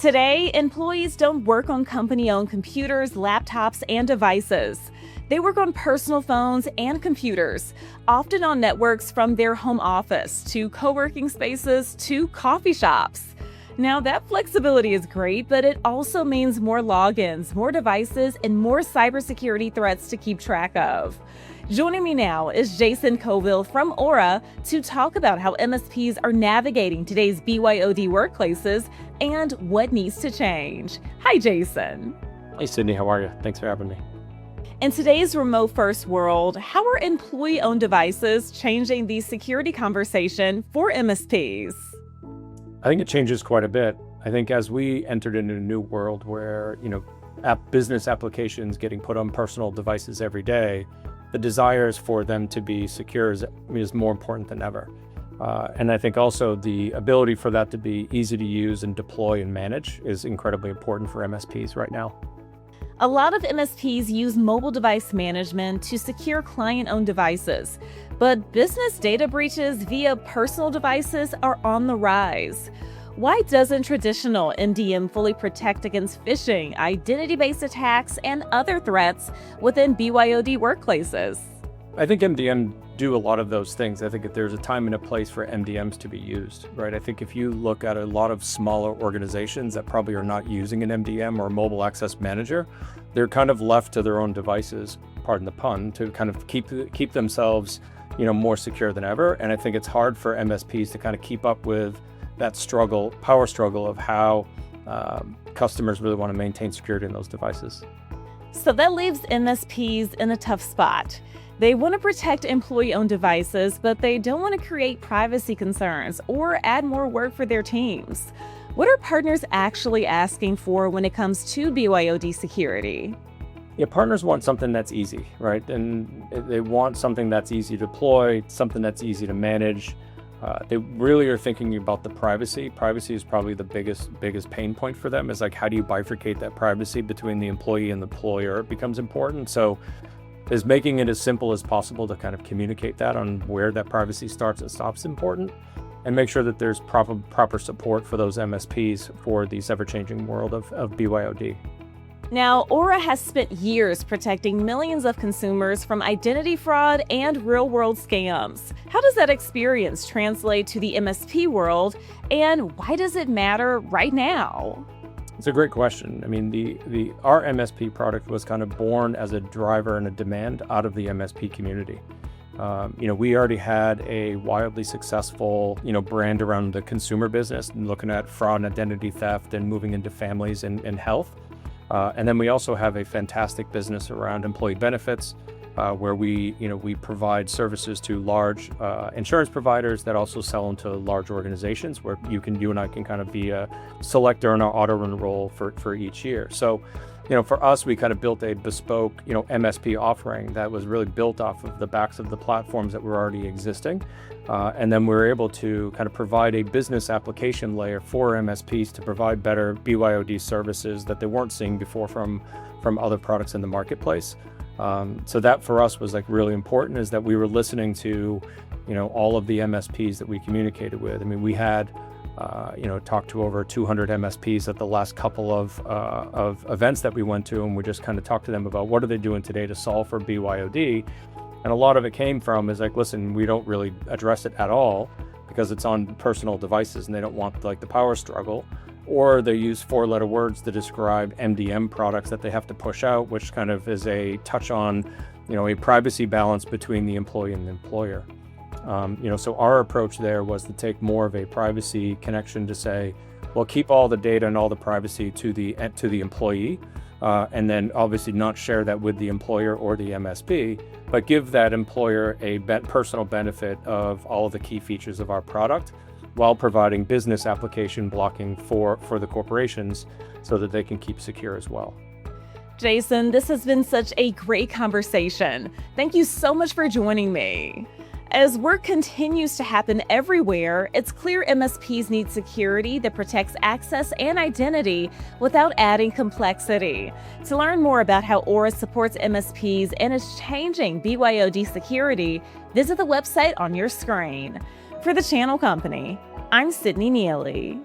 Today, employees don't work on company-owned computers, laptops, and devices. They work on personal phones and computers, often on networks from their home office to co-working spaces to coffee shops. Now, that flexibility is great, but it also means more logins, more devices, and more cybersecurity threats to keep track of. Joining me now is Jason Coville from Aura to talk about how MSPs are navigating today's BYOD workplaces and what needs to change. Hi, Jason. Hey, Sydney, how are you? Thanks for having me. In today's remote-first world, how are employee-owned devices changing the security conversation for MSPs? I think it changes quite a bit. I think as we entered into a new world where, business applications getting put on personal devices every day, the desires for them to be secure is more important than ever. And I think also the ability for that to be easy to use and deploy and manage is incredibly important for MSPs right now. A lot of MSPs use mobile device management to secure client-owned devices, but business data breaches via personal devices are on the rise. Why doesn't traditional MDM fully protect against phishing, identity-based attacks, and other threats within BYOD workplaces? I think MDM do a lot of those things. I think that there's a time and a place for MDMs to be used, right? I think if you look at a lot of smaller organizations that probably are not using an MDM or mobile access manager, they're kind of left to their own devices, pardon the pun, to kind of keep themselves, more secure than ever. And I think it's hard for MSPs to kind of keep up with that power struggle of how customers really want to maintain security in those devices. So that leaves MSPs in a tough spot. They want to protect employee-owned devices, but they don't want to create privacy concerns or add more work for their teams. What are partners actually asking for when it comes to BYOD security? Yeah, partners want something that's easy, right? And they want something that's easy to deploy, something that's easy to manage. They really are thinking about the privacy. Privacy is probably the biggest pain point for them, is like, how do you bifurcate that privacy between the employee and the employer? It becomes important. So is making it as simple as possible to kind of communicate that on where that privacy starts and stops important, and make sure that there's proper support for those MSPs for this ever-changing world of BYOD. Now, Aura has spent years protecting millions of consumers from identity fraud and real-world scams. How does that experience translate to the MSP world, and why does it matter right now? It's a great question. I mean, our MSP product was kind of born as a driver and a demand out of the MSP community. We already had a wildly successful, brand around the consumer business and looking at fraud and identity theft and moving into families and health. And then we also have a fantastic business around employee benefits, where we provide services to large insurance providers that also sell into large organizations, where you and I can kind of be a selector in our auto enroll for each year. So, for us, we kind of built a bespoke, MSP offering that was really built off of the backs of the platforms that were already existing. And then we were able to kind of provide a business application layer for MSPs to provide better BYOD services that they weren't seeing before from other products in the marketplace. So that for us was like really important, is that we were listening to, all of the MSPs that we communicated with. I mean, we had, talked to over 200 MSPs at the last couple of events that we went to, and we just kind of talked to them about what are they doing today to solve for BYOD. And a lot of it came from is like, listen, we don't really address it at all because it's on personal devices and they don't want like the power struggle. Or they use 4-letter words to describe MDM products that they have to push out, which kind of is a touch on, a privacy balance between the employee and the employer. So our approach there was to take more of a privacy connection to say, well, keep all the data and all the privacy to the employee, and then obviously not share that with the employer or the MSP, but give that employer a personal benefit of all of the key features of our product, while providing business application blocking for the corporations so that they can keep secure as well. Jason, this has been such a great conversation. Thank you so much for joining me. As work continues to happen everywhere, it's clear MSPs need security that protects access and identity without adding complexity. To learn more about how Aura supports MSPs and is changing BYOD security, visit the website on your screen. For the Channel Company, I'm Sydney Neely.